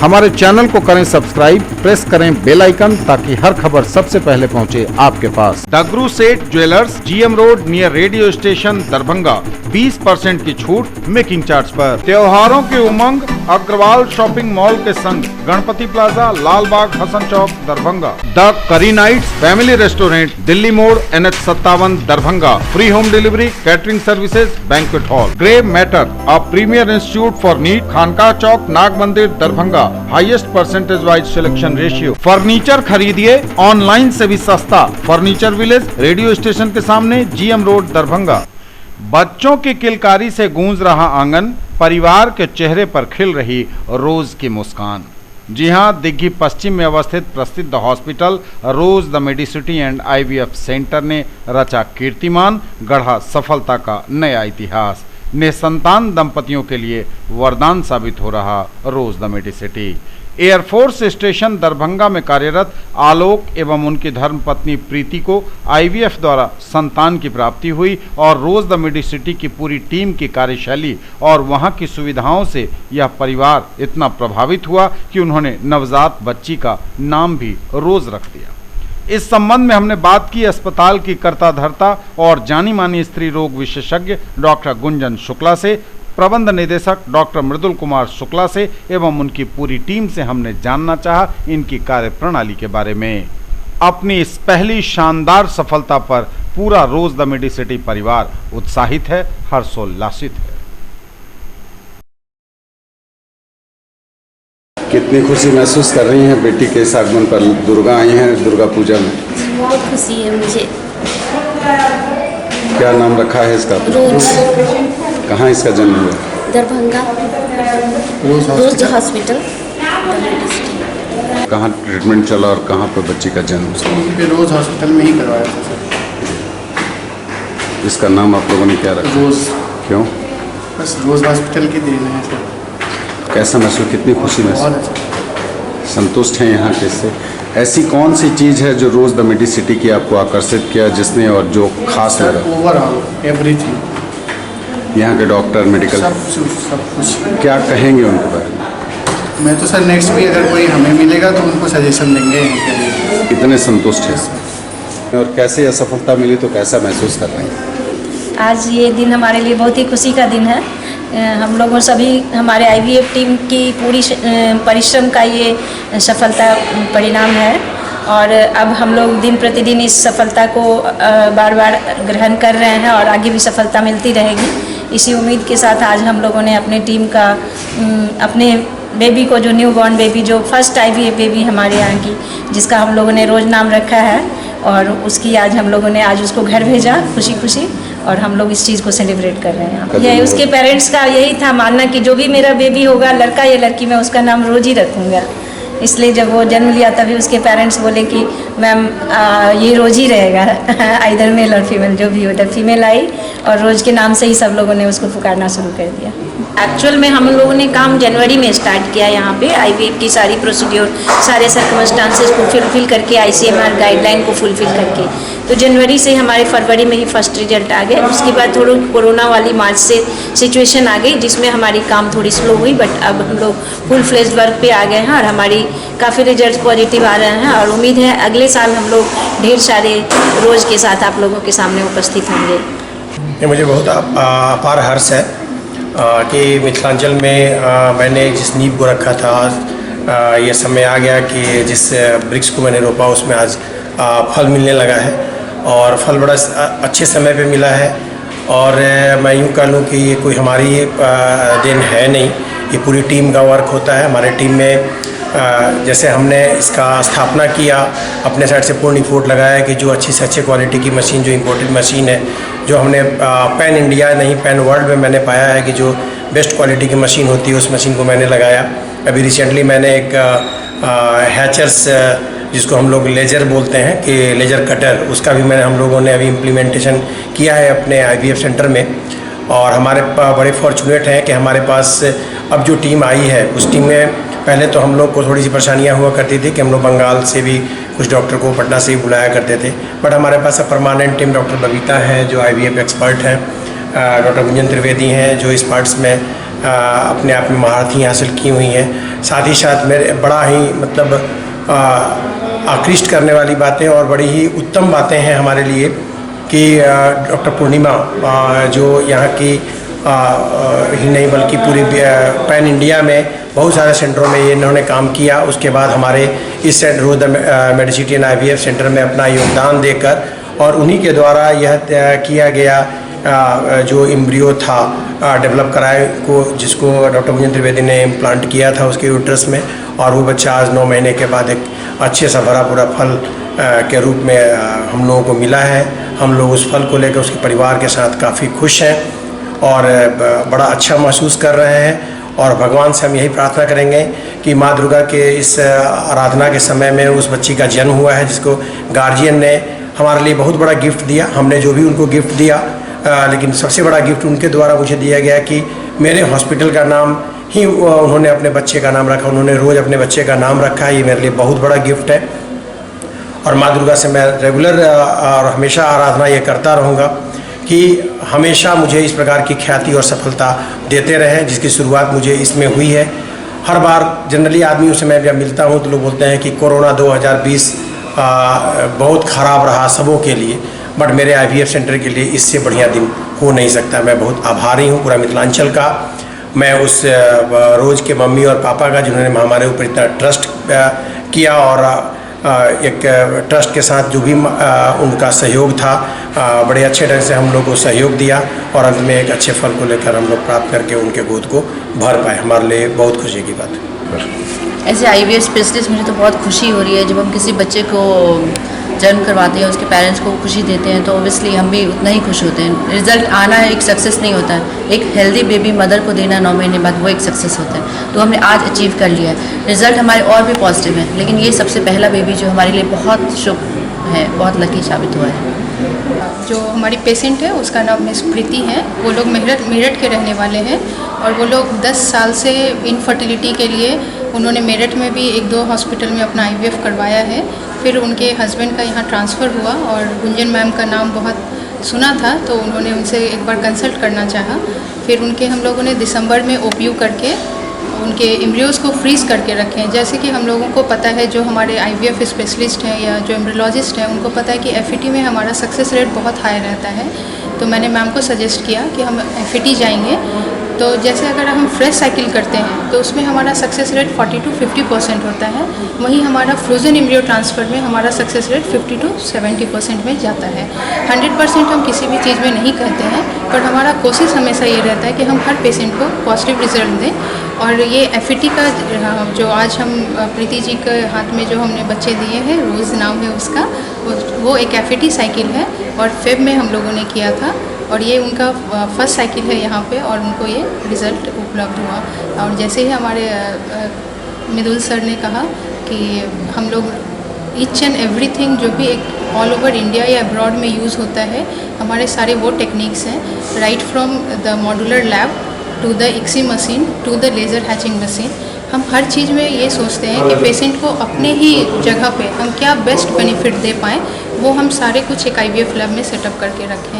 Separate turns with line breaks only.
हमारे चैनल को करें सब्सक्राइब, प्रेस करें बेल आइकन ताकि हर खबर सबसे पहले पहुंचे आपके पास। दगरू सेठ jewellers, GM road near radio station Darbhanga. 20% की छूट मेकिंग चार्ज पर। त्योहारों की उमंग अग्रवाल शॉपिंग मॉल के संग Ganpati plaza, Lal Bagh, Hasan Chowk, Darbhanga. The curry nights family restaurant, Delhi Mor, NH57 Darbhanga. Free home delivery, catering services, banquet hall. Grey matter, a premier institute for NEET, Khanka Chowk, Nag Mandir, Darbhanga. Highest percentage wise selection ratio. Furniture खरीदिए online से भी सस्ता। Furniture village, radio station के सामने, GM road, Darbhanga. बच्चों की किलकारी से गूंज रहा आंगन, परिवार के चेहरे पर खिल रही रोज की मुस्कान। जी हां, दिग्घी पश्चिम में अवस्थित प्रसिद्ध hospital rose the Medicity and IVF centre ने रचा कीर्तिमान, गढ़ा सफलता का नया इतिहास। निसंतान दंपतियों के लिए वरदान साबित हो रहा Rose the Medicity. Air force station Darbhanga में कार्यरत आलोक एवं उनकी धर्मपत्नी प्रीति को IVF द्वारा संतान की प्राप्ति हुई और रोज द मेडिसिटी की पूरी टीम की कार्यशैली और वहां की सुविधाओं से यह परिवार इतना प्रभावित हुआ कि उन्होंने नवजात बच्ची का नाम भी रोज रख दिया। इस संबंध में हमने बात की अस्पताल की कर्ता धर्ता और जानी मानी स्त्री रोग विशेषज्ञ डॉक्टर गुंजन शुक्ला से, प्रबंध निदेशक डॉक्टर मृदुल कुमार शुक्ला से एवं उनकी पूरी टीम से हमने जानना चाहा इनकी कार्यप्रणाली के बारे में। अपनी इस पहली शानदार सफलता पर पूरा रोज द मेडिसिटी परिवार उत्साहित है, हर्षोल्लासित है।
कितनी खुशी महसूस कर रही हैं बेटी के इस आगमन पर? दुर्गा आई हैं दुर्गा पूजा में।
बहुत खुशी है मुझे।
क्या नाम रखा है इसका?
रोज।
कहाँ इसका जन्म हुआ?
दरभंगा रोज हॉस्पिटल।
कहाँ ट्रीटमेंट चला और कहाँ पर बच्ची का जन्म?
रोज हॉस्पिटल में ही करवाया था सर।
इसका नाम आप लोगों ने क्या रखा?
रोज।
क्यों?
बस रोज हॉस्पिटल की देन है सर।
कैसा महसूस, कितनी खुशी महसूस? संतुष्ट हैं यहाँ के से? ऐसी कौन सी चीज़ है जो रोज द मेडिसिटी की आपको आकर्षित किया जिसने, और जो खास लगा?
Overall everything.
यहाँ के डॉक्टर, मेडिकल,
सब कुछ।
क्या कहेंगे उनके बारे में?
मैं तो सर नेक्स्ट भी अगर कोई हमें मिलेगा तो उनको सजेशन देंगे इनके लिए।
इतने संतुष्ट हैं और कैसे असफलता मिली तो कैसा महसूस कर रहे हैं?
आज ये दिन हमारे लिए बहुत ही खुशी का दिन है। हम लोगों सभी हमारे IVF टीम की पूरी परिश्रम का ये सफलता परिणाम है और अब हम लोग दिन प्रतिदिन इस सफलता को बार बार ग्रहण कर रहे हैं और आगे भी सफलता मिलती रहेगी। इसी उम्मीद के साथ आज हम लोगों ने अपने टीम का अपने बेबी को, जो न्यू बॉर्न बेबी, जो फर्स्ट IVF बेबी हमारे यहाँ की, जिसका हम लोगों ने रोज नाम रखा है और उसकी आज हम लोगों ने आज उसको घर भेजा खुशी खुशी और हम लोग इस चीज़ को सेलिब्रेट कर रहे हैं। यही उसके पेरेंट्स का यही था मानना कि जो भी मेरा बेबी होगा, लड़का या लड़की, मैं उसका नाम रोज ही रखूँगा। इसलिए जब वो जन्म लिया तभी उसके पेरेंट्स बोले कि मैम ये रोज ही रहेगा आइदर मेल और फीमेल, जो भी हो। तब फीमेल आई और रोज के नाम से ही सब लोगों ने उसको पुकारना शुरू कर दिया। एक्चुअल में हम लोगों ने काम जनवरी में स्टार्ट किया यहाँ पे IVF की सारी प्रोसीड्योर, सारे सर्कमस्टांसेस को फुलफिल करके, ICMR गाइडलाइन को फुलफिल करके। तो जनवरी से हमारे फरवरी में ही फर्स्ट रिजल्ट आ गए। उसके बाद थोड़ी कोरोना वाली मार्च से सिचुएशन आ गई जिसमें हमारी काम थोड़ी स्लो हुई, बट अब हम लोग फुल फ्लेज्ड वर्क पे आ गए हैं और हमारी काफ़ी रिजल्ट पॉजिटिव आ रहे हैं और उम्मीद है अगले साल हम लोग ढेर सारे रोज के साथ आप लोगों के सामने उपस्थित होंगे।
ये मुझे बहुत अपार हर्ष है कि मिथिलांचल में मैंने जिस नींव को रखा था, ये समय आ गया कि जिस वृक्ष को मैंने रोपा उसमें आज फल मिलने लगा है और फल बड़ा अच्छे समय पे मिला है। और मैं यूँ कह लूँ कि ये कोई हमारी देन है नहीं, ये पूरी टीम का वर्क होता है। हमारे टीम में जैसे हमने इसका स्थापना किया, अपने साइड से पूर्ण इफोर्ट लगाया कि जो अच्छी से अच्छे क्वालिटी की मशीन, जो इम्पोर्टेड मशीन है, जो हमने पैन इंडिया नहीं पैन वर्ल्ड में मैंने पाया है कि जो बेस्ट क्वालिटी की मशीन होती है उस मशीन को मैंने लगाया। अभी रिसेंटली मैंने एक हैचर्स, जिसको हम लोग लेजर बोलते हैं कि लेजर कटर, उसका भी हम लोगों ने अभी इम्प्लीमेंटेशन किया है अपने IVF सेंटर में। और हमारे बड़े फॉर्चुनेट हैं कि हमारे पास अब जो टीम आई है उस टीम में पहले तो हम लोग को थोड़ी सी परेशानियां हुआ करती थी कि हम लोग बंगाल से भी कुछ डॉक्टर को, पटना से भी बुलाया करते थे, बट हमारे पास अब परमानेंट टीम डॉक्टर बबीता है जो IVF एक्सपर्ट हैं, डॉक्टर गुंजन त्रिवेदी हैं जो इस पार्ट्स में अपने आप में महारथी हासिल की हुई हैं। साथ ही साथ मेरे बड़ा ही मतलब आकृष्ट करने वाली बातें और बड़ी ही उत्तम बातें हैं हमारे लिए कि डॉक्टर पूर्णिमा जो यहाँ की ही नहीं बल्कि पूरी पैन इंडिया में बहुत सारे सेंटरों में ये इन्होंने काम किया। उसके बाद हमारे इस Rose the Medicity and IVF centre में अपना योगदान देकर और उन्हीं के द्वारा यह किया गया जो एम्ब्रियो था डेवलप कराए को, जिसको डॉक्टर गुंजन त्रिवेदी ने इम्प्लांट किया था उसके यूट्रस में, और वो बच्चा आज 9 महीने के बाद एक अच्छे सा भरा पूरा फल के रूप में हम लोगों को मिला है। हम लोग उस फल को लेकर उसके परिवार के साथ काफ़ी खुश हैं और बड़ा अच्छा महसूस कर रहे हैं। और भगवान से हम यही प्रार्थना करेंगे कि माँ दुर्गा के इस आराधना के समय में उस बच्ची का जन्म हुआ है, जिसको गार्जियन ने हमारे लिए बहुत बड़ा गिफ्ट दिया। हमने जो भी उनको गिफ्ट दिया लेकिन सबसे बड़ा गिफ्ट उनके द्वारा मुझे दिया गया कि मेरे हॉस्पिटल का नाम ही उन्होंने अपने बच्चे का नाम रखा। उन्होंने रोज़ अपने बच्चे का नाम रखा। ये मेरे लिए बहुत बड़ा गिफ्ट है और माँ दुर्गा से मैं रेगुलर और हमेशा आराधना ये करता रहूँगा कि हमेशा मुझे इस प्रकार की ख्याति और सफलता देते रहें, जिसकी शुरुआत मुझे इसमें हुई है। हर बार जनरली आदमियों से मैं जब मिलता हूँ तो लोग बोलते हैं कि कोरोना 2020 बहुत ख़राब रहा सबों के लिए, बट मेरे IVF सेंटर के लिए इससे बढ़िया दिन हो नहीं सकता। मैं बहुत आभारी हूँ पूरा मिथिलांचल का। मैं उस रोज़ के मम्मी और पापा का जिन्होंने हमारे ऊपर इतना ट्रस्ट किया और एक ट्रस्ट के साथ जो भी उनका सहयोग था बड़े अच्छे ढंग से हम लोग को सहयोग दिया और अंत में एक अच्छे फल को लेकर हम लोग प्राप्त करके उनके गोद को भर पाए। हमारे लिए बहुत खुशी की बात है।
ऐसे IVF स्पेशलिस्ट मुझे तो बहुत खुशी हो रही है। जब हम किसी बच्चे को जन्म करवाते हैं, उसके पेरेंट्स को खुशी देते हैं, तो ऑब्वियसली हम भी उतना ही खुश होते हैं। रिजल्ट आना एक सक्सेस नहीं होता है, एक हेल्दी बेबी मदर को देना 9 महीने बाद वो एक सक्सेस होता है। तो हमने आज अचीव कर लिया है। रिजल्ट हमारे और भी पॉजिटिव हैं, लेकिन ये सबसे पहला बेबी जो हमारे लिए बहुत शुभ है, बहुत लकी साबित हुआ है।
जो हमारी पेशेंट है उसका नाम मिस प्रीति है। वो लोग मेरठ के रहने वाले हैं और वो लोग 10 साल से इनफर्टिलिटी के लिए उन्होंने मेरठ में भी 1-2 हॉस्पिटल में अपना IVF करवाया है। फिर उनके हस्बैंड का यहाँ ट्रांसफ़र हुआ और गुंजन मैम का नाम बहुत सुना था तो उन्होंने उनसे एक बार कंसल्ट करना चाहा। फिर उनके हम लोगों ने दिसंबर में OPU करके उनके एम्ब्रियोज़ को फ्रीज़ करके रखे हैं। जैसे कि हम लोगों को पता है, जो हमारे IVF स्पेशलिस्ट हैं या जो एम्ब्रियोलॉजिस्ट हैं उनको पता है कि FET में हमारा सक्सेस रेट बहुत हाई रहता है। तो मैंने मैम को सजेस्ट किया कि हम FET जाएंगे। तो जैसे अगर हम फ्रेश साइकिल करते हैं तो उसमें हमारा सक्सेस रेट 40 to 50% होता है। वहीं हमारा फ्रोज़न एम्ब्रियो ट्रांसफ़र में हमारा सक्सेस रेट 50 to 70% में जाता है। 100% हम किसी भी चीज़ में नहीं कहते हैं, पर हमारा कोशिश हमेशा ये रहता है कि हम हर पेशेंट को पॉजिटिव रिजल्ट दें। और ये FET का जो आज हम प्रीति जी के हाथ में जो हमने बच्चे दिए हैं, रोज़ नाम है उसका, वो एक FET साइकिल है और फेब में हम लोगों ने किया था और ये उनका फर्स्ट साइकिल है यहाँ पे और उनको ये रिज़ल्ट उपलब्ध हुआ। और जैसे ही हमारे मिदुल सर ने कहा कि हम लोग ईच एंड एवरीथिंग जो भी एक ऑल ओवर इंडिया या अब्रॉड में यूज़ होता है, हमारे सारे वो टेक्निक्स हैं, right from the modular lab to the ICSI machine to the laser hatching machine. हम हर चीज़ में ये सोचते हैं कि पेशेंट को अपने ही जगह पे हम क्या बेस्ट बेनिफिट दे पाएँ, वो हम सारे कुछ एक IVF लैब में सेटअप करके रखें।